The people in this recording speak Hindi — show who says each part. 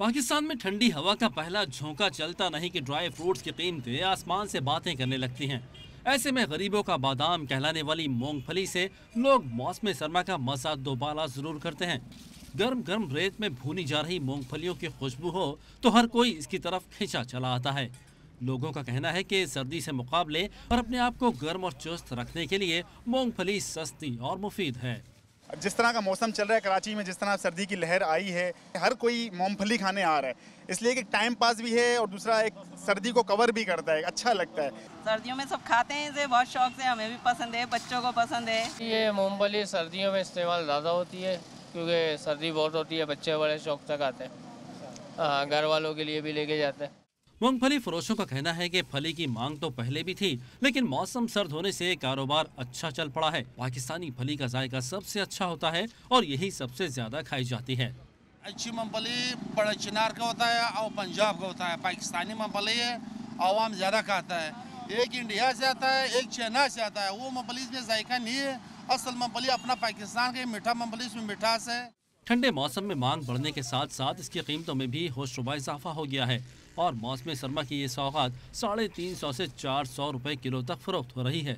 Speaker 1: पाकिस्तान में ठंडी हवा का पहला झोंका चलता नहीं कि ड्राई फ्रूट्स की कीमतें आसमान से बातें करने लगती हैं। ऐसे में गरीबों का बादाम कहलाने वाली मूंगफली से लोग मौसम सरमा का मजा दोबारा जरूर करते हैं। गर्म गर्म रेत में भूनी जा रही मूंगफलियों की खुशबू हो तो हर कोई इसकी तरफ खींचा चला आता है। लोगों का कहना है कि सर्दी से मुकाबले और अपने आप को गर्म और चुस्त रखने के लिए मूंगफली सस्ती और मुफीद है।
Speaker 2: जिस तरह का मौसम चल रहा है कराची में, जिस तरह सर्दी की लहर आई है, हर कोई मूंगफली खाने आ रहा है, इसलिए एक टाइम पास भी है और दूसरा एक सर्दी को कवर भी करता है, अच्छा लगता है।
Speaker 3: सर्दियों में सब खाते हैं इसे बहुत शौक से, हमें भी पसंद है, बच्चों को पसंद है।
Speaker 4: ये मूंगफली सर्दियों में इस्तेमाल ज़्यादा होती है क्योंकि सर्दी बहुत होती है, बच्चे बड़े शौक से खाते हैं, घर वालों के लिए भी लेके जाते हैं।
Speaker 1: मूंगफली फरोशों का कहना है कि फली की मांग तो पहले भी थी, लेकिन मौसम सर्द होने से कारोबार अच्छा चल पड़ा है। पाकिस्तानी फली का जायका सबसे अच्छा होता है और यही सबसे ज्यादा खाई जाती है।
Speaker 5: अच्छी मूंगफली बड़ा चिनार का होता है और पंजाब का होता है। पाकिस्तानी मूंगफली है, आवाम ज्यादा खाता है। एक इंडिया से आता है, एक चाइना से आता है। वो मूंगफली में जायका नहीं है। असल मूंगफली अपना पाकिस्तान का मीठा मूंगफली, इसमें मिठास है।
Speaker 1: ठंडे मौसम में मांग बढ़ने के साथ साथ इसकी कीमतों में भी होशरुबा इजाफा हो गया है और मौसम सरमा की ये सौगात 350 से 400 रुपए किलो तक फरोख्त हो रही है।